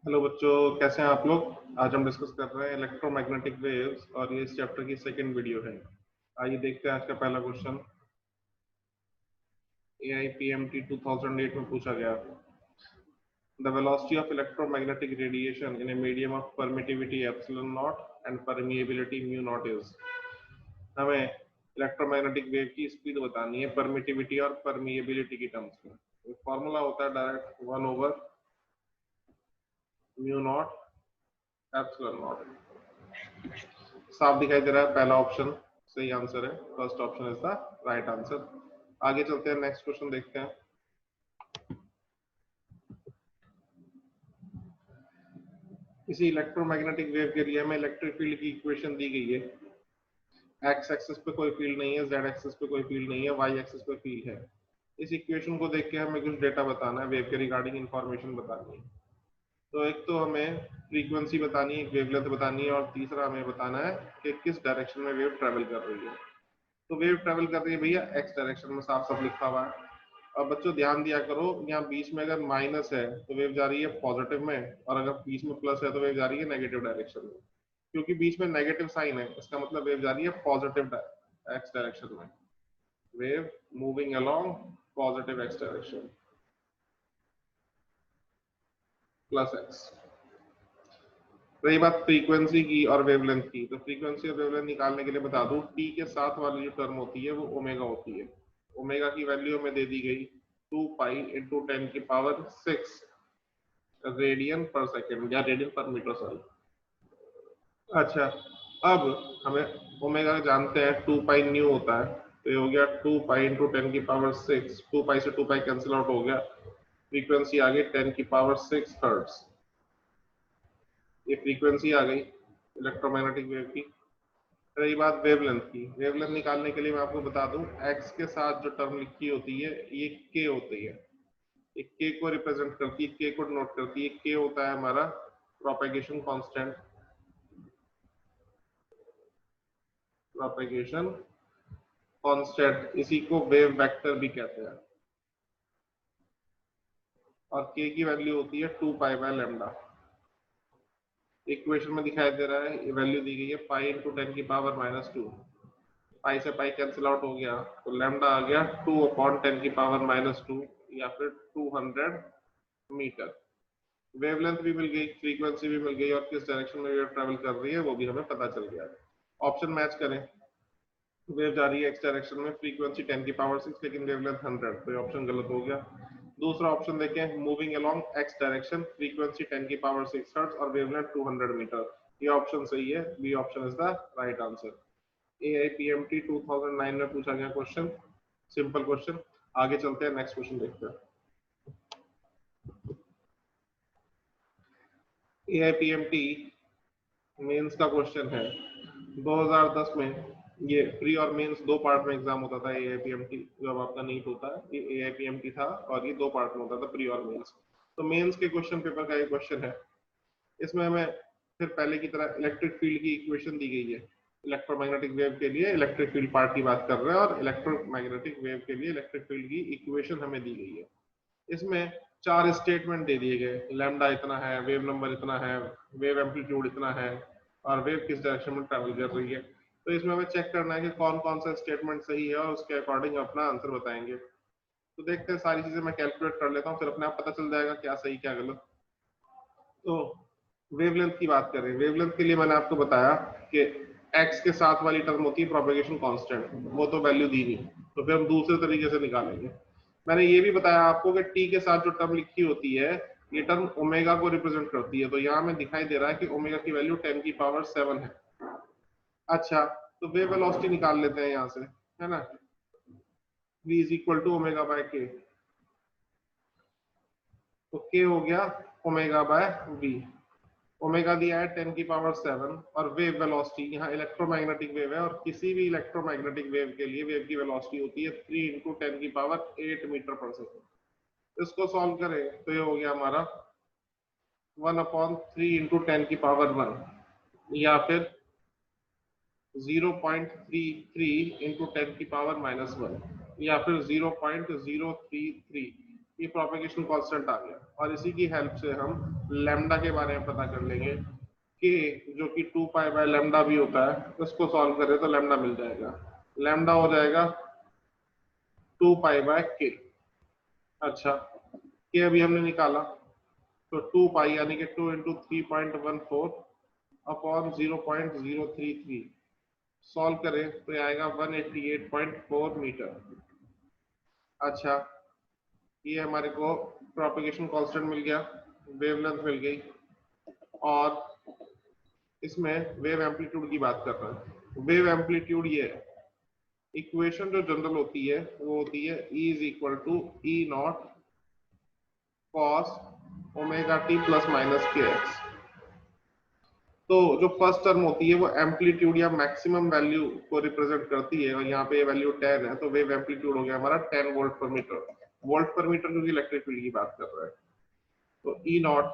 Hello बच्चों, कैसे हैं आप लोग। आज हम डिस्कस कर रहे हैं इलेक्ट्रोमैग्नेटिक वेव्स और ये इस चैप्टर की सेकंड वीडियो है। आइए देखते हैं आज का पहला क्वेश्चन। AIPMT 2008 में पूछा गया, the velocity of electromagnetic radiation in a medium of permittivity epsilon not and permeability mu naught is. हमें इलेक्ट्रोमैग्नेटिक वेव की स्पीड बतानी है परमिटिविटी और परमिएबिलिटी की टर्म्स में। फॉर्मूला होता है डायरेक्ट 1/म्यू नॉट एप्सिलॉन नॉट। साफ दिखाई दे रहा है, पहला ऑप्शन सही आंसर है। First option is the right answer. आगे चलते हैं, नेक्स्ट क्वेश्चन देखते हैं। इसी इलेक्ट्रोमैग्नेटिक वेव के लिए हमें इलेक्ट्रिक फील्ड की इक्वेशन दी गई है। एक्स एक्सिस पे कोई फील्ड नहीं है, जेड एक्सिस पे कोई फील्ड नहीं है, वाई एक्सिस पे फील्ड है। इस इक्वेशन को देख के हमें कुछ डेटा बताना है, वेव के रिगार्डिंग इंफॉर्मेशन बतानी है। तो एक तो हमें फ्रीक्वेंसी बतानी है, वेवलेंथ बतानी है, और तीसरा हमें बताना है कि किस डायरेक्शन में वेव ट्रेवल कर रही है। तो वेव ट्रेवल कर रही है भैया एक्स डायरेक्शन में, साफ साफ लिखा हुआ है। और बच्चों ध्यान दिया करो, यहाँ बीच में अगर माइनस है तो वेव जा रही है पॉजिटिव में, और अगर बीच में प्लस है तो वेव जा रही है नेगेटिव डायरेक्शन में। क्योंकि बीच में नेगेटिव साइन है, इसका मतलब वेव जा रही है पॉजिटिव एक्स डायरेक्शन में। Wave moving along positive x direction plus x. रही बात फ्रीक्वेंसी की और वेवलेंथ की, तो फ्रीक्वेंसी और वेवलेंथ निकालने के लिए बता दूं, टी के साथ वाली जो टर्म होती है वो ओमेगा होती है। ओमेगा की वैल्यू हमें दे दी गई 2 पाई इंटू 10 की पावर 6 रेडियन पर सेकेंड या रेडियन पर मीटर, सॉरी। अच्छा, अब हमें ओमेगा जानते हैं 2 पाई न्यू होता है, तो ये हो गया 2 पाई इंटू 10 की पावर 6। 2 पाई से 2 पाई कैंसिल आउट हो गया, फ्रीक्वेंसी आ गई 10 की पावर 6 हर्ट्ज। ये फ्रीक्वेंसी आ गई इलेक्ट्रोमैग्नेटिक वेव की। रही बात वेवलेंथ की, वेवलेंथ निकालने के लिए मैं आपको बता दूं, एक्स के साथ जो टर्म लिखी होती है ये के होती है। एक के को रिप्रेजेंट करती है, के को नोट करती है। के होता है हमारा प्रोपेगेशन कांस्टेंट, प्रोपेगेशन कांस्टेंट, इसी को वेव वेक्टर भी कहते हैं। और के की वैल्यू होती है 2 पाई बाय लैम्डा। इक्वेशन में दिखाई दे रहा है, ये वैल्यू दी गई है पाई इंटू 10 की पावर -2। पाई से पाई कैंसिल आउट हो गया, तो लैम्डा आ गया 2/10 की पावर -2 या फिर 200 मीटर। वेवलेंथ भी मिल गई, फ्रीक्वेंसी भी मिल गई, और किस डायरेक्शन में वेव ट्रैवल कर रही है वो भी हमें पता चल गया। ऑप्शन मैच करें, वेव जा रही है एक्स डायरेक्शन में, फ्रीक्वेंसी 10 की पावर 6 लेकिन वेवलेंथ 100, तो ये ऑप्शन गलत हो गया। दूसरा ऑप्शन देखें, moving along x direction, frequency 10 की पावर 6 हर्ट्ज और वेवलेंथ 200 मीटर, ये ऑप्शन सही है। B option is the right answer. AIPMT 2009 में पूछा गया क्वेश्चन, सिंपल क्वेश्चन। आगे चलते हैं, नेक्स्ट क्वेश्चन देखते हैं। AIPMT मेंस का क्वेश्चन है। 2010 में ये प्री और मेंस दो पार्ट में एग्जाम होता था। AIPMT जब आपका नीट होता है, ये AIPMT था और ये दो पार्ट में होता था, प्री और मेंस। तो मेंस के क्वेश्चन पेपर का ये क्वेश्चन है। इसमें हमें फिर पहले की तरह इलेक्ट्रिक फील्ड की इक्वेशन दी गई है। इलेक्ट्रोमैग्नेटिक वेव के लिए इलेक्ट्रिक फील्ड पार्ट की बात कर रहे हैं, और इलेक्ट्रोमैग्नेटिक वेव के लिए इलेक्ट्रिक फील्ड की इक्वेशन हमें दी गई है। इसमें 4 स्टेटमेंट दे दिए गए, लैम्डा इतना है, वेव नंबर इतना है, वेव एम्पलीट्यूड इतना है, और वेव किस डायरेक्शन में ट्रैवल कर रही है। तो इसमें हमें चेक करना है कि कौन कौन सा स्टेटमेंट सही है, और उसके अकॉर्डिंग अपना आंसर बताएंगे। तो देखते हैं, सारी चीजें मैं कैलकुलेट कर लेता हूँ, फिर अपने आप पता चल जाएगा क्या सही क्या गलत। तो वेवलेंथ की बात करें, वेवलेंथ के लिए मैंने आपको बताया कि एक्स के साथ वाली टर्म होती है प्रोपेगेशन कांस्टेंट, वो तो वैल्यू दी नहीं, तो फिर हम दूसरे तरीके से निकालेंगे। मैंने ये भी बताया आपको कि टी के साथ जो टर्म लिखी होती है, ये टर्म ओमेगा को रिप्रेजेंट करती है। तो यहाँ में दिखाई दे रहा है कि ओमेगा की वैल्यू 10 की पावर 7 है। अच्छा, तो वेव वेलोसिटी निकाल लेते हैं यहाँ से, है ना। v is equal to omega by k, तो के हो गया ओमेगा बाय v। ओमेगा दिया है 10 की पावर 7, और वेव वेलोसिटी, यहाँ इलेक्ट्रोमैग्नेटिक वेव है, और किसी भी इलेक्ट्रोमैग्नेटिक वेव के लिए वेव की वेलोसिटी होती है 3 इंटू 10 की पावर 8 मीटर पर सेकेंड। इसको सॉल्व करें तो ये हो गया हमारा 1/3 इंटू 10 की पावर 1, या फिर 0.33 इंटू 10 की पावर -1, या फिर 0.033 ये प्रोपेगेशन कांस्टेंट आ गया, और इसी की हेल्प से हम लैम्डा के बारे में पता कर लेंगे कि जो कि 2 पाई बाय लैम्डा भी होता है, उसको सॉल्व करें तो लैम्डा मिल जाएगा। लैम्डा हो जाएगा 2 पाई बाय के। अच्छा, के अभी हमने निकाला, तो 2 पाई यानी कि 2 इंटू 3.14 अपॉन 0.033, सॉल्व करें तो ये आएगा 188.4 मीटर। अच्छा, ये हमारे को प्रोपेगेशन कांस्टेंट मिल गया, वेवलेंथ मिल गई, और इसमें वेव एम्पलीट्यूड की बात कर रहे हैं। वेव एम्पलीट्यूड ये है, इक्वेशन जो जनरल होती है वो होती है E is equal to E naught cos omega t plus minus k x. तो जो फर्स्ट टर्म होती है वो एम्पलीट्यूड या मैक्सिमम वैल्यू को रिप्रेजेंट करती है, और यहाँ पे वैल्यू 10 है, तो वेव एम्पलीट्यूड हो गया हमारा 10 वोल्ट पर मीटर। वोल्ट पर मीटर क्योंकि इलेक्ट्रिक फील्ड की बात कर रहा है, तो ई नॉट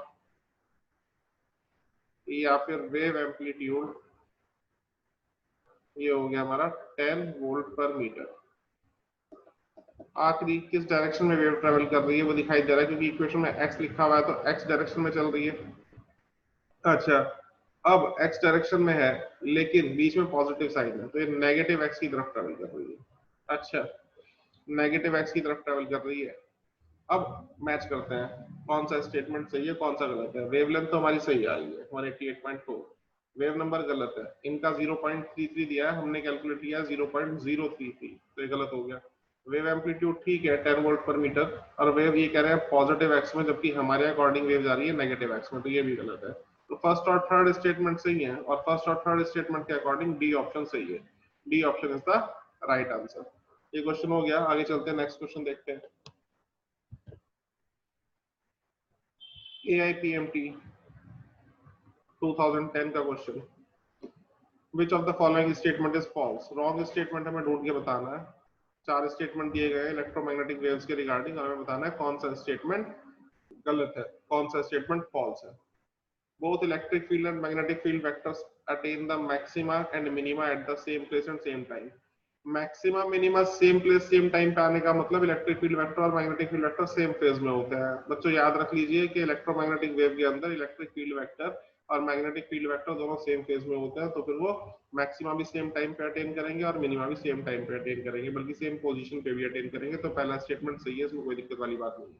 या फिर वेव एम्पलीट्यूड ये हो गया हमारा 10 वोल्ट पर मीटर। आखिरी किस डायरेक्शन में वेव ट्रेवल कर रही है वो दिखाई दे रहा है, क्योंकि इक्वेशन में x लिखा हुआ है, तो x डायरेक्शन में चल रही है। अच्छा, अब x डायरेक्शन में है लेकिन बीच में पॉजिटिव साइन है, तो ये नेगेटिव x की तरफ ट्रेवल कर रही है। अच्छा, नेगेटिव x की तरफ ट्रेवल कर रही है। अब मैच करते हैं कौन सा स्टेटमेंट सही है कौन सा गलत है। वेवलेंथ तो हमारी सही आ रही है 188.4, वेव नंबर गलत है, इनका 0.33 दिया है, हमने कैलकुलेट किया 0.033, तो ये गलत हो गया। वेव एम्पलीट्यूड ठीक है 10 वोल्ट पर मीटर, और वेव ये कह रहे हैं पॉजिटिव एक्स में, जबकि हमारे अकॉर्डिंग वेव जा रही है नेगेटिव एक्स में, तो ये भी गलत है। तो फर्स्ट और थर्ड स्टेटमेंट सही है, और फर्स्ट और थर्ड स्टेटमेंट के अकॉर्डिंग डी ऑप्शन सही है। D option is the right answer. ये क्वेश्चन हो गया, आगे चलते हैं, नेक्स्ट क्वेश्चन देखते हैं। AIPMT 2010 का question, which of the following statement is false. Wrong statement हमें ढूंढ के बताना है। 4 स्टेटमेंट दिए गए इलेक्ट्रोमैग्नेटिक वेव्स के रिगार्डिंग, और हमें बताना है कौन सा स्टेटमेंट गलत है, कौन सा स्टेटमेंट फॉल्स है। Both electric field and magnetic field vectors attain the maxima and minima at the same place and same time. Maxima minima same place same time पे आने का मतलब इलेक्ट्रिक फील्ड वेक्टर और magnetic field vector same phase में होते हैं। बच्चों याद रख लीजिए कि इलेक्ट्रोमैग्नेटिक वेव के अंदर इलेक्ट्रिक फील्ड वेक्टर और मैग्नेटिक फील्ड वेक्टर दोनों सेम फेज में होते हैं, तो फिर वो मैक्सिमा भी सेम टाइम पे अटेन करेंगे और मिनिमा भी सेम टाइम पे अटेन करेंगे, बल्कि सेम पोजीशन पे भी अटेन करेंगे। तो पहला स्टेटमेंट सही है, इसमें कोई दिक्कत वाली बात नहीं है।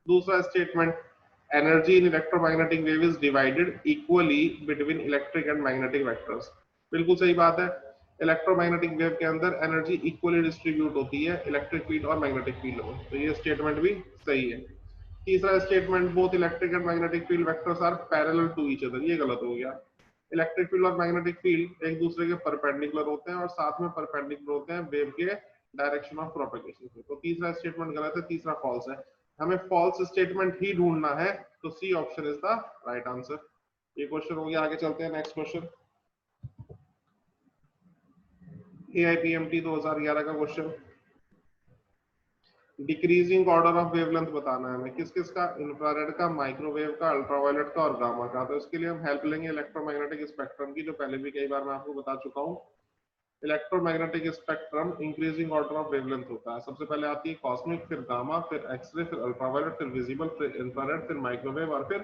दूसरा statement, energy in electromagnetic wave is divided equally between electric and magnetic vectors. बिल्कुल सही बात है, इलेक्ट्रोमैग्नेटिक वेव के अंदर एनर्जी इक्वली डिस्ट्रीब्यूट होती है इलेक्ट्रिक फील्ड और मैग्नेटिक फील्ड में, तो ये स्टेटमेंट भी सही है। तीसरा statement, both electric and magnetic field vectors are parallel to each other, ये गलत हो गया। इलेक्ट्रिक फील्ड और मैग्नेटिक फील्ड एक दूसरे के परपेंडिकुलर होते हैं, और साथ में परपेंडिकुलर होते हैं वेव के डायरेक्शन ऑफ प्रोपेगेशन से, तो तीसरा स्टेटमेंट गलत है, तीसरा फॉल्स है। हमें फॉल्स स्टेटमेंट ही ढूंढना है, तो C option is the right answer. ये क्वेश्चन हो गया, आगे चलते हैं नेक्स्ट क्वेश्चन। AIPMT 2011 का question, decreasing order of wavelength बताना है हमें, किस किस का, इंफ्रारेड का, माइक्रोवेव का, अल्ट्रावायलेट का और गामा का। तो इसके लिए हम हेल्प लेंगे इलेक्ट्रोमैग्नेटिक स्पेक्ट्रम की, जो पहले भी कई बार मैं आपको बता चुका हूँ। Electromagnetic spectrum increasing order of wavelength होता है। सबसे पहले आती है कॉस्मिक, फिर गामा, फिर एक्सरे, फिर अल्ट्रावायलेट, फिर विजिबल, फिर इंफ्रारेड, फिर माइक्रोवेव और फिर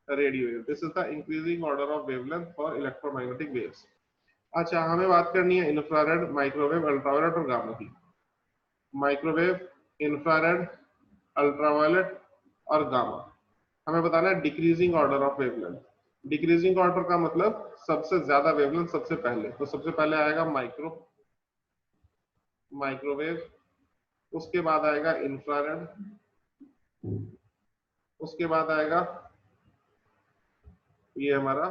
radio wave. This is the increasing order of wavelength for electromagnetic waves. अच्छा, हमें बात करनी है इंफ्रारेड, माइक्रोवेव, अल्ट्रावायलेट और गामा की। माइक्रोवेव, इंफ्रारेड, अल्ट्रावायलेट और गामा, हमें बताना है decreasing order of wavelength. Decreasing order का मतलब सबसे ज्यादा वेवलेंथ सबसे पहले, तो सबसे पहले आएगा माइक्रोवेव, उसके बाद आएगा इंफ्रारेड, उसके बाद आएगा ये हमारा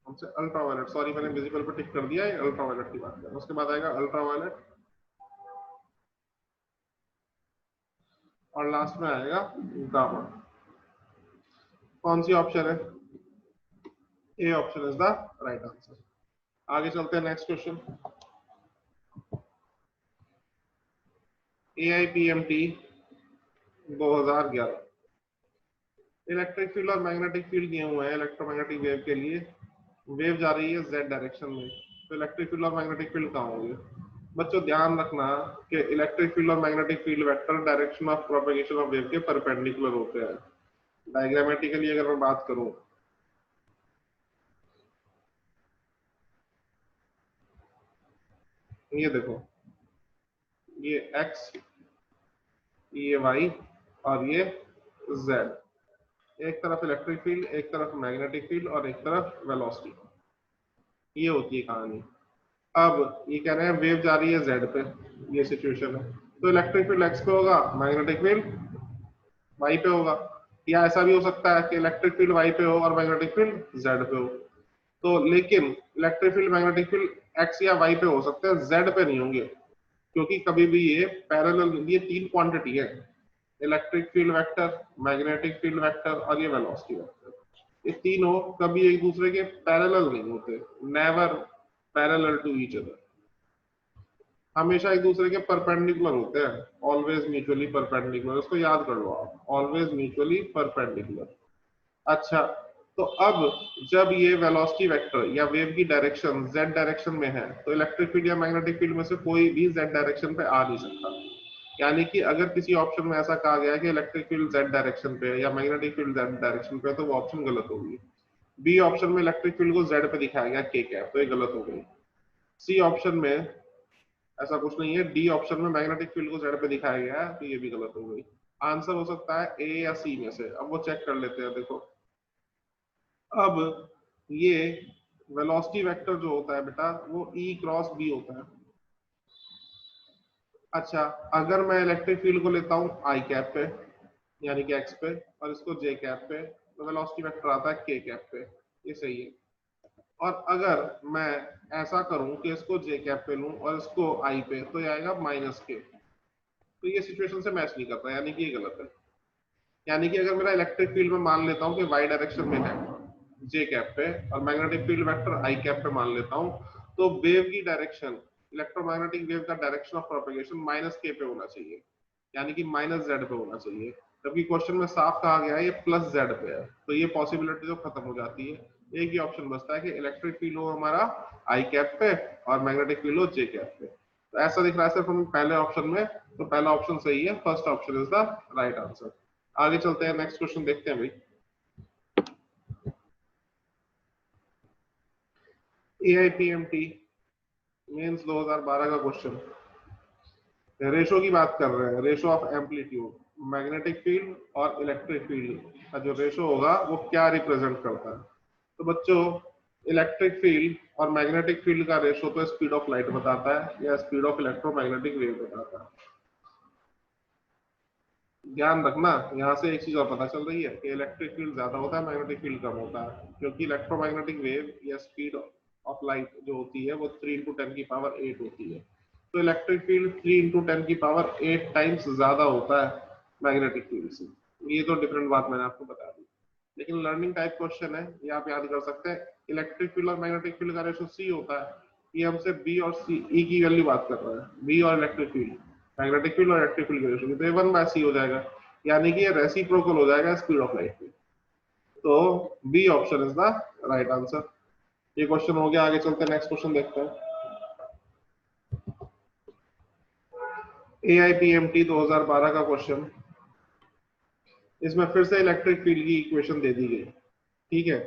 हमसे अल्ट्रावायलेट, सॉरी मैंने विजिबल पर टिक कर दिया, ये अल्ट्रावायलेट की बात कर रहा हूं। उसके बाद आएगा अल्ट्रावायलेट, और लास्ट में आएगा गामा। कौन सी ऑप्शन है? ए option is the right answer. आगे चलते हैं next question. AIPMT 2011, electric field और मैग्नेटिक फील्ड दिए हुए हैं इलेक्ट्रोमैग्नेटिक वेव के लिए। वेव जा रही है z डायरेक्शन में, तो इलेक्ट्रिक फील्ड और मैग्नेटिक फील्ड कहाँ होंगे? बच्चों ध्यान रखना कि इलेक्ट्रिक फील्ड और magnetic field vector direction of propagation of wave के परपेंडिकुलर होते हैं। डायग्रामेटिकली अगर मैं बात करूं, ये देखो, ये x, ये y और ये z, एक तरफ इलेक्ट्रिक फील्ड, एक तरफ मैग्नेटिक फील्ड और एक तरफ वेलोसिटी, ये होती है कहानी। अब ये कह रहे हैं वेव जा रही है z पे, ये सिचुएशन है, तो इलेक्ट्रिक फील्ड x पे होगा, मैग्नेटिक फील्ड y पे होगा, या ऐसा भी हो सकता है कि इलेक्ट्रिक फील्ड y पे हो और मैग्नेटिक फील्ड z पे हो। तो लेकिन electric field magnetic field x या y पे हो सकते हैं, z पे नहीं होंगे, क्योंकि कभी भी ये पैरेलल, ये तीन क्वांटिटी है, electric field vector, magnetic field vector और ये वेलोसिटी वेक्टर, ये तीनों कभी एक दूसरे के पैरेलल नहीं होते, never parallel to each other, हमेशा एक दूसरे के परपेंडिकुलर होते हैं, ऑलवेज म्यूचुअली परपेंडिकुलर, इसको याद कर लो आप, ऑलवेज म्यूचुअली परपेंडिकुलर। अच्छा, तो अब जब ये वेलोसिटी वेक्टर या वेव की डायरेक्शन z डायरेक्शन में है, तो इलेक्ट्रिक फील्ड या मैग्नेटिक फील्ड में से कोई भी z डायरेक्शन पे आ नहीं सकता। यानी कि अगर किसी ऑप्शन में ऐसा कहा गया है कि इलेक्ट्रिक फील्ड z डायरेक्शन पे है या मैग्नेटिक फील्ड z डायरेक्शन पे है, तो वो ऑप्शन गलत होगी। बी ऑप्शन में इलेक्ट्रिक फील्ड को z पे दिखाया गया k कैप, तो ये गलत हो गई। सी ऑप्शन में ऐसा कुछ नहीं है, डी ऑप्शन में मैग्नेटिक फील्ड को z पे दिखाया गया है, तो ये भी गलत हो गई। आंसर हो सकता है ए या सी में से, अब वो चेक कर लेते हैं। देखो, अब ये वेलोसिटी वेक्टर जो होता है बेटा, वो E क्रॉस B होता है। अच्छा, अगर मैं इलेक्ट्रिक फील्ड को लेता हूँ I कैप पे, यानी कि x पे, और इसको J कैप पे, तो वेलोसिटी वेक्टर आता है K कैप पे, ये सही है। और अगर मैं ऐसा करूं कि इसको J कैप पे लूं और इसको I पे, तो ये आएगा -K, तो ये सिचुएशन से मैच नहीं करता, यानी कि ये गलत है। यानी कि अगर मेरा इलेक्ट्रिक फील्ड में मान लेता हूँ कि y डायरेक्शन में है j कैप पे, और magnetic field vector i cap पे मान लेता हूँ, तो वेव की डायरेक्शन, इलेक्ट्रोमैग्नेटिक वेव का डायरेक्शन ऑफ प्रोपेगेशन -k पे होना चाहिए, यानी कि -z पे होना चाहिए, जबकि क्वेश्चन में साफ कहा गया है ये +z पे है, तो ये पॉसिबिलिटी तो खत्म हो जाती है। एक ही ऑप्शन बचता है कि इलेक्ट्रिक फील्ड हो हमारा i कैप पे और मैग्नेटिक फील्ड हो j कैप पे। तो ऐसा दिख रहा है सिर्फ हमें पहले ऑप्शन में, तो पहला ऑप्शन सही है, first option is the right answer. आगे चलते हैं, नेक्स्ट क्वेश्चन देखते हैं भाई। AIPMT मेंस 2012 का क्वेश्चन, रेशो की बात कर रहे हैं, ratio of amplitude, magnetic field और इलेक्ट्रिक फील्ड का जो रेशो होगा वो क्या रिप्रेजेंट करता है। तो बच्चों, इलेक्ट्रिक फील्ड और मैग्नेटिक फील्ड का रेशो तो स्पीड ऑफ लाइट बताता है या स्पीड ऑफ इलेक्ट्रोमैग्नेटिक वेव बताता है। ध्यान रखना, यहाँ से एक चीज और पता चल रही है कि इलेक्ट्रिक फील्ड ज्यादा होता है, मैग्नेटिक फील्ड कम होता है, क्योंकि इलेक्ट्रोमैग्नेटिक वेव या स्पीड ऑफ लाइट जो होती है वो 3 × 10⁸ होती है, तो इलेक्ट्रिक फील्ड 3 × 10⁸ टाइम्स ज्यादा होता है मैग्नेटिक फील्ड से। ये तो डिफरेंट बात मैंने आपको बता दी, लेकिन लर्निंग टाइप क्वेश्चन है, ये आप याद कर सकते हैं। इलेक्ट्रिक फील्ड और मैग्नेटिक फील्ड का रेशो सी होता है, ये हमसे बी और सी ई की वैल्यू बात कर रहा है, बी और इलेक्ट्रिक फील्ड, मैग्नेटिक फील्ड और इलेक्ट्रिक फील्ड का रेशो, तो 1/c हो जाएगा, यानी कि ये रेसिप्रोकल हो जाएगा स्पीड ऑफ लाइट में। तो B option is the right answer. ये क्वेश्चन हो गया, आगे चलते हैं, नेक्स्ट क्वेश्चन देखते हैं। AIPMT 2012 का क्वेश्चन, इसमें फिर से इलेक्ट्रिक फील्ड की इक्वेशन दे दी गई, ठीक है।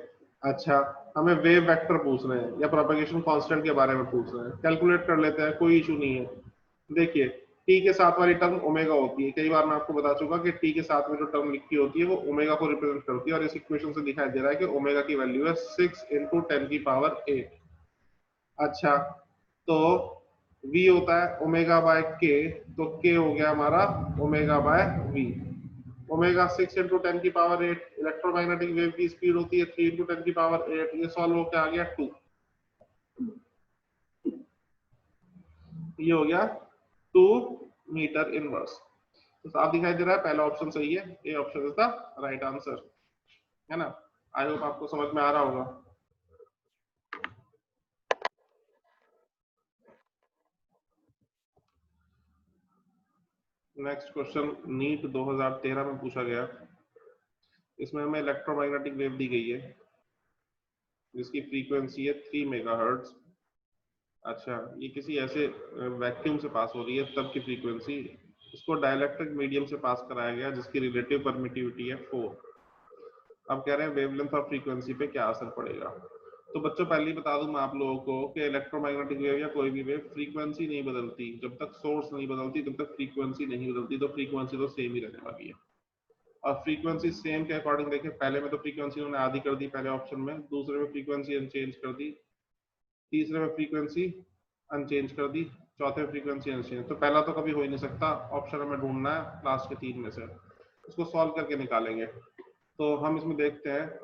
अच्छा, हमें वेव वेक्टर पूछ रहे हैं या प्रोपेगेशन कांस्टेंट के बारे में पूछ रहे हैं, कैलकुलेट कर लेते हैं, कोई इशू नहीं है। देखिए, टी के साथ वाली टर्म ओमेगा होती है, कई बार मैं आपको बता चुका कि टी के साथ में जो टर्म लिखी होती है वो ओमेगा को रिप्रेजेंट करती है, और इस इक्वेशन से दिखाई दे रहा है कि ओमेगा की वैल्यू है 6 × 10⁸ अच्छा, तो v होता है ओमेगा बाय के, तो k हो गया हमारा omega by v। Omega 6 × 10⁸, electromagnetic wave की स्पीड होती है 3 × 10⁸, ये सॉल्व होकर आ गया 2, ये हो गया 2 मीटर इनवर्स। तो साफ दिखाई दे रहा है पहला ऑप्शन सही है, ए option is the right answer, है ना। आई होप आपको समझ में आ रहा होगा। नेक्स्ट क्वेश्चन नीट 2013 में पूछा गया, इसमें हमें इलेक्ट्रोमैग्नेटिक वेव दी गई है जिसकी फ्रीक्वेंसी है 3 मेगाहर्ट्ज, अच्छा, ये किसी ऐसे वैक्यूम से पास हो रही है तब की फ्रीक्वेंसी, इसको डाइलेक्ट्रिक मीडियम से पास कराया गया जिसकी रिलेटिव परमिटिविटी है 4। अब कह रहे हैं वेवलेंथ और फ्रीक्वेंसी पे क्या असर पड़ेगा। तो बच्चों पहले ही बता दूं मैं आप लोगों को कि इलेक्ट्रोमैग्नेटिक वेव या कोई भी वेव फ्रीक्वेंसी नहीं बदलती, जब तक सोर्स नहीं बदलती तब तक फ्रीक्वेंसी नहीं बदलती, तो फ्रीक्वेंसी तो सेम ही रहने वाली है। और फ्रीक्वेंसी सेम के अकॉर्डिंग देखिए, पहले में तो फ्रीक्वेंसी उन्होंने आधी कर दी पहले ऑप्शन में, दूसरे में फ्रीक्वेंसी अनचेंज कर दी, तीसरे में फ्रीक्वेंसी अनचेंज कर दी, चौथे में फ्रीक्वेंसी अनचेंज। तो पहला तो कभी हो ही नहीं सकता, ऑप्शन हमें ढूंढना है लास्ट के 3 में से, उसको सॉल्व करके निकालेंगे। तो हम इसमें देखते हैं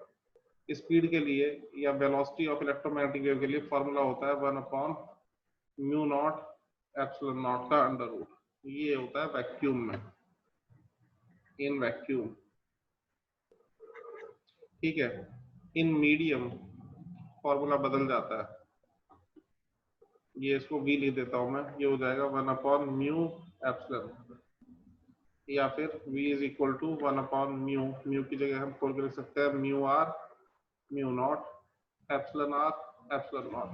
स्पीड के लिए या वेलोसिटी ऑफ इलेक्ट्रोमैग्नेटिक वेव के लिए फॉर्मूला होता है 1/μ0 एप्सिलॉन नॉट का अंडर रूट। ये होता है वैक्यूम में, इन वैक्यूम, ठीक है। इन मीडियम फॉर्मूला बदल जाता है, ये इसको v लिख देता हूं मैं, ये हो जाएगा 1/μ एप्सिलॉन, या फिर v is equal to 1/μ, mu की जगह हम खोल के लिख सकते हैं mu R mu naught epsilon R epsilon naught.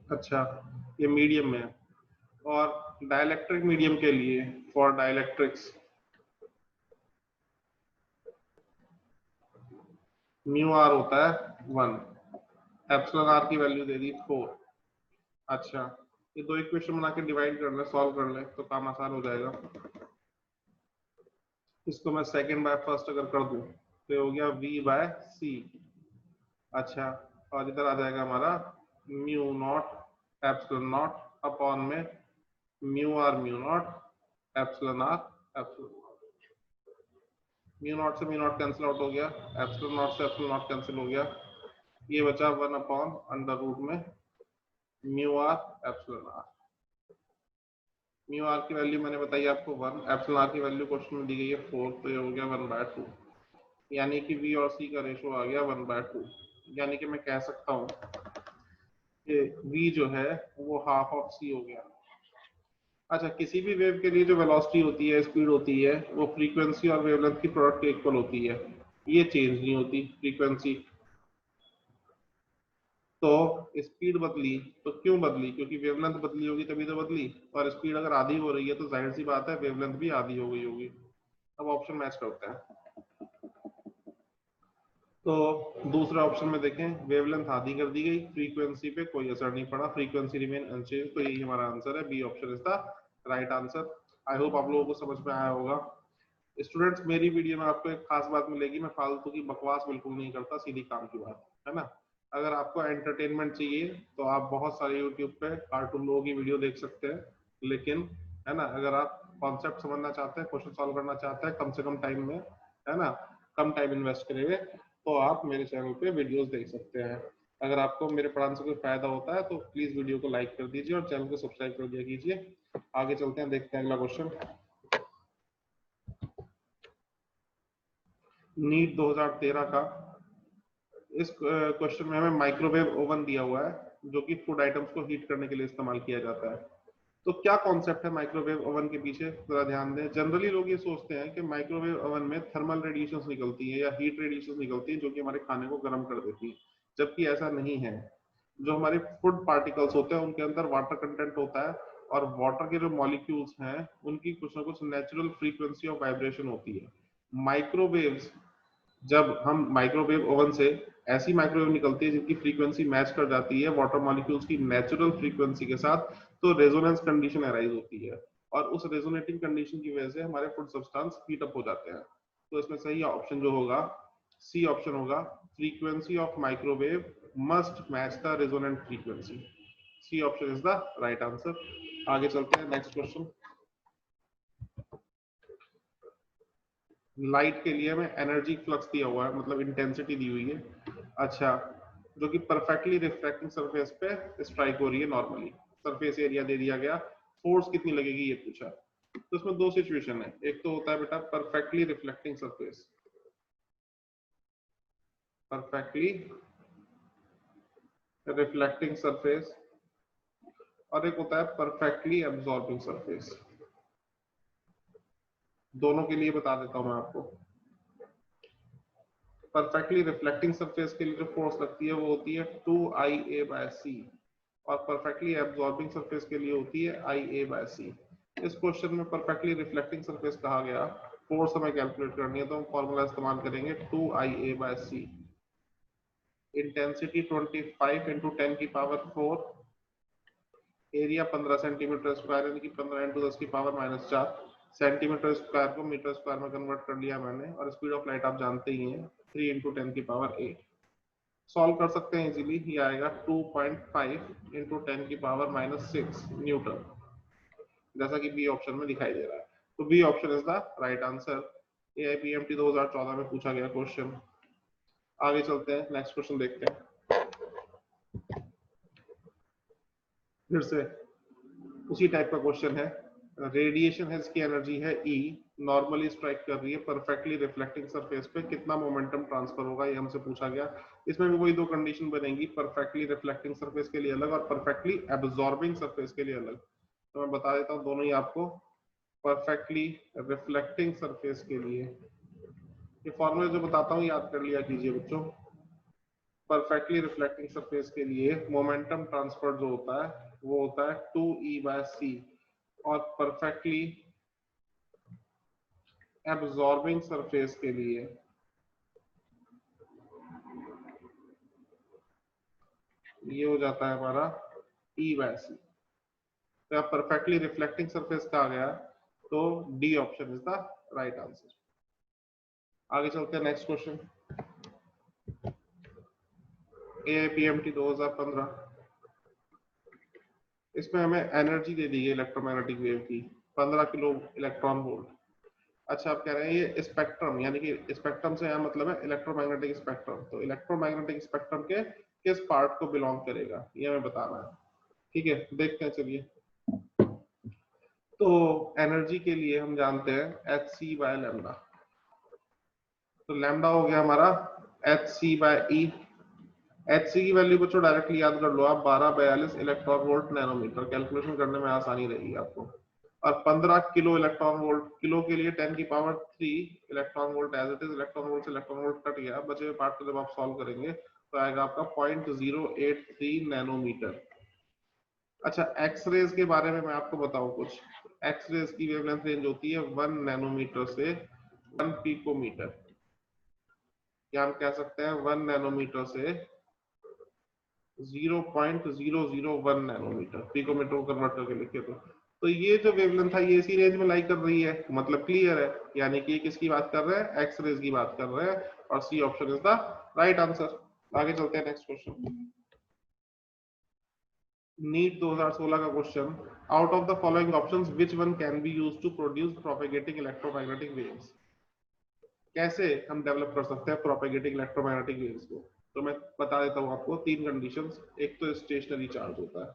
अच्छा, ये मीडियम में है। और डाइलेक्ट्रिक मीडियम के लिए, फॉर डाइलेक्ट्रिक्स, म्यू आर होता है 1, एप्सिलॉन आर की वैल्यू दे दी 4। अच्छा, ये दो इक्वेशन बना के डिवाइड कर ले, सॉल्व कर ले तो काम आसान हो जाएगा। इसको मैं सेकंड बाय फर्स्ट अगर कर दूं तो ये हो गया v/c। अच्छा, और इधर आ जाएगा हमारा mu naught epsilon naught upon में mu naught epsilon R epsilon naught. Mu naught से म्यू नॉट कैंसिल आउट हो गया, एप्सिलॉन नॉट से एप्सिलॉन नॉट कैंसिल हो गया, ये बचा 1/अंडर रूट में mu R epsilon R. Mu R की वैल्यू मैंने बताई आपको 1, एप्सिलॉन आर की वैल्यू क्वेश्चन में दी गई है 4, तो ये हो गया 1/2, यानी कि v और c का रेशो आ गया 1/2। यानी कि मैं कह सकता हूँ कि v जो है वो हाफ ऑफ c हो गया। अच्छा, किसी भी वेव के लिए जो वेलोसिटी होती है, स्पीड होती है, वो फ्रीक्वेंसी और वेवलेंथ की प्रोडक्ट के इक्वल होती है, ये चेंज नहीं होती फ्रीक्वेंसी। तो स्पीड बदली तो क्यों बदली, क्योंकि वेवलेंथ बदली होगी तभी तो बदली, और स्पीड अगर आधी हो रही है तो जाहिर सी बात है वेवलेंथ भी आधी हो गई होगी। अब ऑप्शन मैच करते हैं, तो दूसरे ऑप्शन में देखें वेवलेंथ आधी कर दी गई, फ्रीक्वेंसी पे कोई असर नहीं पड़ा, फ्रीक्वेंसी रिमेन अनचेंज, तो यही हमारा आंसर है, B option is the right answer. I hope आप लोगों को समझ में आया होगा। स्टूडेंट्स, मेरी वीडियो में आपको एक खास बात मिलेगी, मैं फालतू की बकवास बिल्कुल नहीं करता, सीधी काम की बात है ना। अगर आपको एंटरटेनमेंट चाहिए तो आप बहुत सारे यूट्यूब पे कार्टून लोगों की वीडियो देख सकते हैं, लेकिन है ना, अगर आप कॉन्सेप्ट समझना चाहते हैं, क्वेश्चन सॉल्व करना चाहते हैं कम से कम टाइम में, है ना, कम टाइम इन्वेस्ट करेंगे, तो आप मेरे चैनल पे वीडियोस देख सकते हैं। अगर आपको मेरे पढ़ाने से कोई फायदा होता है तो प्लीज वीडियो को लाइक कर दीजिए और चैनल को सब्सक्राइब कर दिया कीजिए। आगे चलते हैं, देखते हैं अगला क्वेश्चन। नीट 2013 का, इस क्वेश्चन में हमें माइक्रोवेव ओवन दिया हुआ है जो कि फूड आइटम्स को हीट करने के लिए इस्तेमाल किया जाता है। तो क्या कॉन्सेप्ट है माइक्रोवेव ओवन के पीछे, जरा ध्यान दें। जनरली लोग ये सोचते हैं कि माइक्रोवेव ओवन में थर्मल रेडिएशंस निकलती है या हीट रेडिएशंस निकलती है जो कि हमारे खाने को गर्म कर देती है, जबकि ऐसा नहीं है। जो हमारे फूड पार्टिकल्स होते हैं उनके अंदर वाटर कंटेंट होता है, और वाटर के जो मॉलिक्यूल्स हैं उनकी कुछ ना कुछ नेचुरल फ्रीक्वेंसी ऑफ वाइब्रेशन होती है। माइक्रोवेव्स, जब हम माइक्रोवेव ओवन से ऐसी माइक्रोवेव निकलती है जिनकी फ्रीक्वेंसी मैच कर जाती है वाटर मॉलिक्यूल्स की नेचुरल फ्रीक्वेंसी के साथ, तो रेजोनेंस कंडीशन अराइज होती है, और उस रेजोनेटिंग कंडीशन की वजह से हमारे फूड सब्सटेंस हीट अप हो जाते हैं। तो इसमें सही ऑप्शन जो होगा सी ऑप्शन होगा, frequency of microwave must match the resonant frequency. C option is the right answer. आगे चलते हैं, नेक्स्ट क्वेश्चन। लाइट के लिए हमें एनर्जी फ्लक्स दिया हुआ है, मतलब इंटेंसिटी दी हुई है। अच्छा, जो कि परफेक्टली रिफ्लेक्टिंग सरफेस पे स्ट्राइक हो रही है नॉर्मली, सरफेस एरिया दे दिया गया, फोर्स कितनी लगेगी ये पूछा। तो इसमें दो सिचुएशन है, एक तो होता है बेटा perfectly reflecting surface, perfectly reflecting surface, और एक होता है परफेक्टली एब्जॉर्बिंग सरफेस। दोनों के लिए बता देता हूं मैं आपको। परफेक्टली रिफ्लेक्टिंग सरफेस के लिए जो फोर्स लगती है वो होती है 2IA/c, और परफेक्टली एब्जॉर्बिंग सरफेस के लिए होती है IA/C। इस क्वेश्चन में परफेक्टली रिफ्लेक्टिंग सरफेस कहा गया, फोर्स हमें कैलकुलेट करनी है तो हम फॉर्मूला इस्तेमाल करेंगे 2IA/C। Intensity 25 into 10⁴, area 15 centimetre square यानी कि 15 इंटू 10⁻⁴ सेंटीमीटर स्क्वायर को मीटर स्क्वायर में कन्वर्ट कर लिया मैंने, और स्पीड ऑफ लाइट आप जानते ही हैं 3 इंटू 10⁸। सॉल्व कर सकते हैं इजीली, ये आएगा 2.5 इंटू 10⁻⁻6 न्यूटन, जैसा कि बी ऑप्शन में दिखाई दे रहा है। तो B option is the right answer. AIPMT 2014 में पूछा गया क्वेश्चन। आगे चलते हैं, नेक्स्ट क्वेश्चन देखते हैं। फिर से उसी टाइप का क्वेश्चन है। रेडिएशन है, इसकी एनर्जी है E, नॉर्मली स्ट्राइक कर रही है परफेक्टली रिफ्लेक्टिंग सरफेस पे, कितना मोमेंटम ट्रांसफर होगा ये हमसे पूछा गया। इसमें भी वही दो कंडीशन बनेंगी, परफेक्टली रिफ्लेक्टिंग सरफेस के लिए अलग और परफेक्टली एब्जॉर्बिंग सरफेस के लिए अलग। तो मैं बता देता हूँ दोनों ही आपको। परफेक्टली रिफ्लेक्टिंग सरफेस के लिए ये फॉर्मूला जो बताता हूँ याद कर लिया कीजिए बच्चों। परफेक्टली रिफ्लेक्टिंग सरफेस के लिए मोमेंटम ट्रांसफर जो होता है वो होता है 2E/C, और परफेक्टली एब्जॉर्बिंग सरफेस के लिए ये हो जाता है हमारा E/C। तो अब परफेक्टली रिफ्लेक्टिंग सरफेस का आ गया, तो D option is the right answer. आगे चलते हैं, नेक्स्ट क्वेश्चन। AIPMT 2015, इसमें हमें एनर्जी दे दी है इलेक्ट्रोमैग्नेटिक वेव की 15 किलो इलेक्ट्रॉन वोल्ट। अच्छा, आप कह रहे हैं ये स्पेक्ट्रम, यानी कि स्पेक्ट्रम से यहाँ मतलब है इलेक्ट्रोमैग्नेटिक स्पेक्ट्रम, तो इलेक्ट्रोमैग्नेटिक स्पेक्ट्रम के किस पार्ट को बिलोंग करेगा ये हमें बताना है। ठीक है, देखते हैं चलिए। तो एनर्जी के लिए हम जानते हैं hc/λ, तो लैम्डा हो गया हमारा hc/E। hc की वैल्यू बच्चों डायरेक्टली याद कर लो आप, 1242 इलेक्ट्रॉन वोल्ट नैनोमीटर, कैलकुलेशन करने में आसानी रहेगी आपको। और 15 किलो इलेक्ट्रॉन वोल्ट, किलो के लिए 10⁻³ electron volt as it is, electron volt से इलेक्ट्रॉन वोल्ट कट गया, बचे हुए पार्ट को जब आप सॉल्व करेंगे तो आएगा आपका 0.083 नैनोमीटर। अच्छा, एक्सरेज के बारे में मैं आपको बताऊं कुछ। एक्सरेज की वेवलेंथ रेंज होती है 1 नैनोमीटर से 1 पिकोमीटर, या हम कह सकते हैं 1 नैनोमीटर से 0.001 नैनोमीटर, पिकोमीटर को कन्वर्ट करके लिखे तो ये जो वेवलेंथ है ये इसी रेंज में लाई कर रही है, मतलब क्लियर है, यानी कि किसकी बात कर रहे हैं, एक्स रेज की बात कर रहे हैं, और C option is the right answer. आगे चलते हैं, नेक्स्ट क्वेश्चन। नीट 2016 का क्वेश्चन, out of the following options which one can be used to produce propagating electromagnetic waves. कैसे हम डेवलप कर सकते हैं प्रोपेगेटिंग इलेक्ट्रोमैग्नेटिक वेव्स को, तो मैं बता देता हूँ आपको तीन कंडीशंस। एक तो स्टेशनरी चार्ज होता है,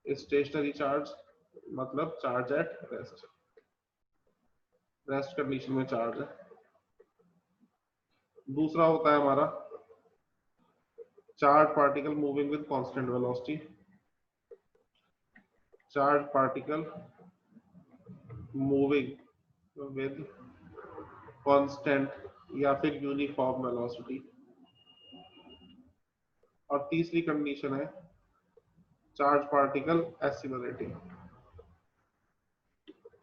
स्टेशनरी चार्ज मतलब charge at rest, rest condition में चार्ज है। दूसरा होता है हमारा charge particle moving with constant velocity, charge particle moving with constant या फिर यूनिफॉर्म वेलोसिटी। और तीसरी कंडीशन है चार्ज पार्टिकल एक्सीलरेटिंग।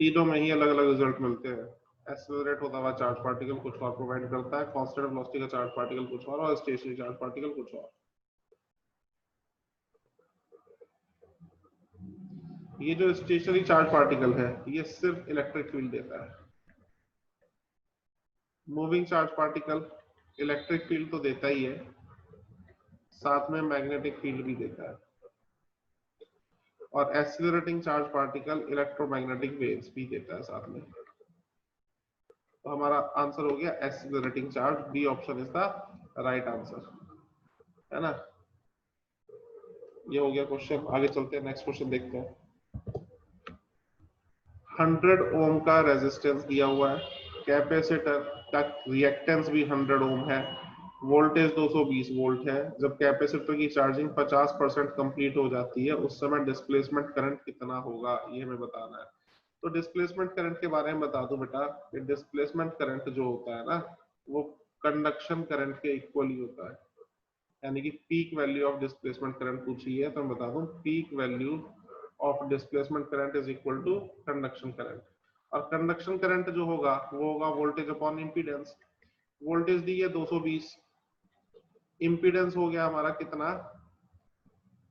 तीनों में ही अलग अलग रिजल्ट मिलते हैं। एक्सेलरेट होता हुआ चार्ज पार्टिकल कुछ और प्रोवाइड करता है, कांस्टेंट वेलोसिटी का चार्ज पार्टिकल कुछ और स्टेशनरी चार्ज पार्टिकल कुछ और। ये जो स्टेशनरी चार्ज पार्टिकल है ये सिर्फ इलेक्ट्रिक फील्ड देता है। Moving charge particle electric field तो देता ही है, साथ में मैग्नेटिक फील्ड भी देता है। और accelerating charge particle electromagnetic waves भी देता है साथ में। तो हमारा आंसर हो गया accelerating charge, B option is the right answer, है ना। ये हो गया क्वेश्चन। आगे चलते हैं, नेक्स्ट क्वेश्चन देखते हैं। 100 ओम का रेजिस्टेंस दिया हुआ है, कैपेसिटर का रिएक्टेंस भी 100 ओम है, वोल्टेज 220 वोल्ट है। जब कैपेसिटर की चार्जिंग 50% कंप्लीट हो जाती है उस समय डिस्प्लेसमेंट करंट कितना होगा ये हमें बताना है। तो डिस्प्लेसमेंट करंट के बारे में बता दूं बेटा, कि डिस्प्लेसमेंट करंट जो होता है ना वो कंडक्शन करंट के इक्वल ही होता है। यानी कि peak value of displacement current पूछी है, तो मैं बता दूं peak value of displacement current is equal to conduction current. और कंडक्शन करंट जो होगा वो होगा वोल्टेज अपॉन इंपीडेंस। वोल्टेज दी है 220, इंपीडेंस हो गया हमारा कितना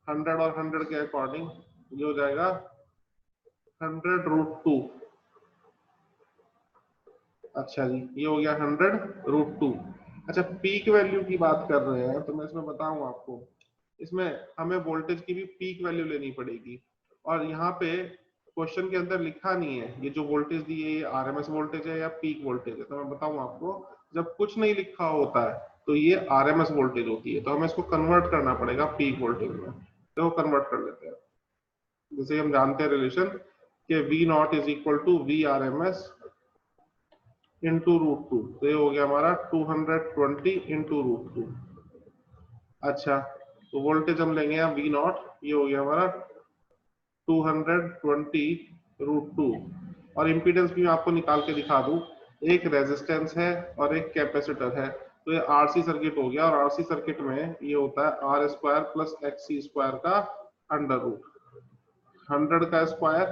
100 और 100 के अकॉर्डिंग जो हो जाएगा 100√2। अच्छा जी, ये हो गया 100√2। अच्छा, पीक वैल्यू की बात कर रहे हैं तो मैं इसमें बताऊं आपको, इसमें हमें वोल्टेज की भी पीक वैल्यू लेनी पड़ेगी। और यहाँ पे क्वेश्चन के अंदर लिखा नहीं है ये जो वोल्टेज दी है ये आरएमएस वोल्टेज है या पीक वोल्टेज है। तो मैं बताऊं आपको, जब कुछ नहीं लिखा होता है तो ये आरएमएस वोल्टेज होती है, तो हमें इसको कन्वर्ट करना पड़ेगा पीक वोल्टेज में। तो कन्वर्ट कर लेते हैं। जैसे हम जानते हैं रिलेशन कि V0 is equal to VRMS into √2, तो ये हो गया हमारा 220 इंटू √2। अच्छा, तो वोल्टेज हम लेंगे यहाँ V0, ये हो गया हमारा 220√2। और इम्पीडेंस भी मैं आपको निकाल के दिखा दूं, एक रेजिस्टेंस है और एक कैपेसिटर है, तो ये आरसी सर्किट हो गया। और आरसी सर्किट में ये होता है R² प्लस XC² का अंडर रूट, 100 का स्क्वायर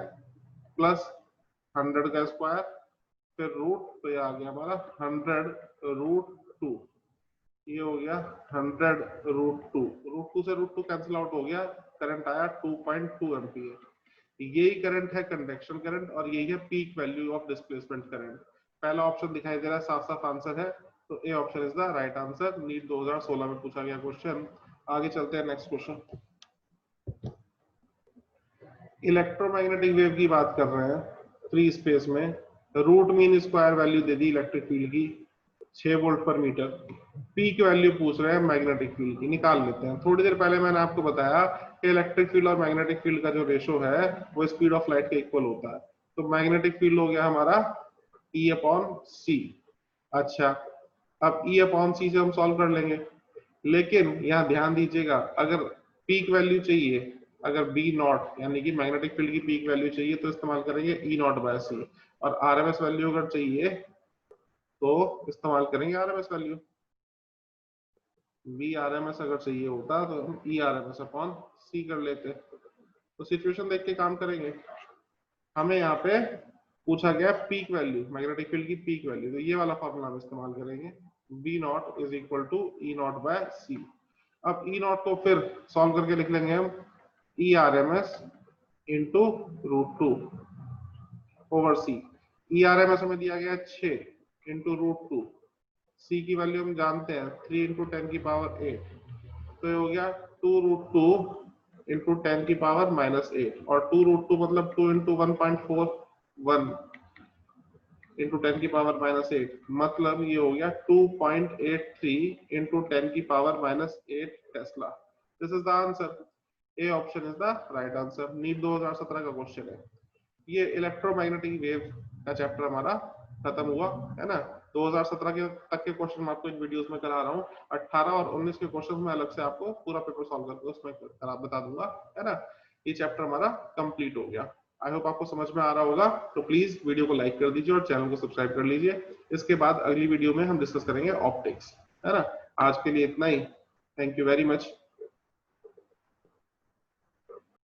प्लस 100 का स्क्वायर फिर रूट, तो ये आ गया हमारा 100√2। ये हो गया 100√2। √2 से √2 कैंसिल आउट हो गया, करंट आया 2.2 एम्पीयर। यही करंट है कंडक्शन करंट और यही है peak value of displacement current. पहला ऑप्शन दिखाई दे रहा है, साफ साफ आंसर है, तो A option is the right answer. NEET 2016 में पूछा गया क्वेश्चन। आगे चलते हैं नेक्स्ट क्वेश्चन। इलेक्ट्रोमैग्नेटिक वेव की बात कर रहे हैं फ्री स्पेस में। रूट मीन स्क्वायर वैल्यू दे दी इलेक्ट्रिक फील्ड की 6 वोल्ट पर मीटर। पीक वैल्यू पूछ रहे हैं मैग्नेटिक फील्ड की, निकाल लेते हैं। थोड़ी देर पहले मैंने आपको बताया कि इलेक्ट्रिक फील्ड और मैग्नेटिक फील्ड का जो रेशो है वो स्पीड ऑफ लाइट के इक्वल होता है। तो मैग्नेटिक फील्ड हो गया हमारा E/C। अच्छा, अब E/C से हम सॉल्व कर लेंगे, लेकिन यहाँ ध्यान दीजिएगा, अगर पीक वैल्यू चाहिए, अगर B0 यानी कि मैग्नेटिक फील्ड की पीक वैल्यू चाहिए तो इस्तेमाल करेंगे E0/C, और आरएमएस वैल्यू अगर चाहिए तो इस्तेमाल करेंगे आरएमएस वैल्यू। VRMS अगर चाहिए होता तो हम ERMS/C कर लेते। तो सिचुएशन देख के काम करेंगे। हमें यहाँ पे पूछा गया पीक वैल्यू, मैग्नेटिक फील्ड की पीक वैल्यू, तो ये वाला फॉर्मूला हम इस्तेमाल करेंगे, V0 is equal to E0/C। अब E0 को फिर सॉल्व करके लिख लेंगे हम ERMS into √2 over C। ERMS हमें दिया गया 6 इंटू √2, C की वैल्यू हम जानते हैं 3 इंटू 10 की पावर 8, तो ये हो गया 2√2 इंटू 10 की पावर -8, और 2√2 मतलब 2 इंटू 1.41 इंटू 10 की पावर -8, मतलब ये हो गया 2.83 इंटू 10 की power -8 tesla. This is the answer. A option is the right answer. NEET 2017 का क्वेश्चन है ये। इलेक्ट्रोमैग्नेटिक वेव का चैप्टर हमारा खत्म हुआ है ना। 2017 के तक के क्वेश्चन मैं आपको इन वीडियोस में करा रहा हूँ। 18 और 19 के क्वेश्चन में अलग से आपको पूरा पेपर सॉल्व करके उसमें बता दूंगा, है ना। ये चैप्टर हमारा कंप्लीट हो गया। आई होप आपको समझ में आ रहा होगा। तो प्लीज वीडियो को लाइक कर दीजिए और चैनल को सब्सक्राइब कर लीजिए। इसके बाद अगली वीडियो में हम डिस्कस करेंगे ऑप्टिक्स, है ना। आज के लिए इतना ही। Thank you very much.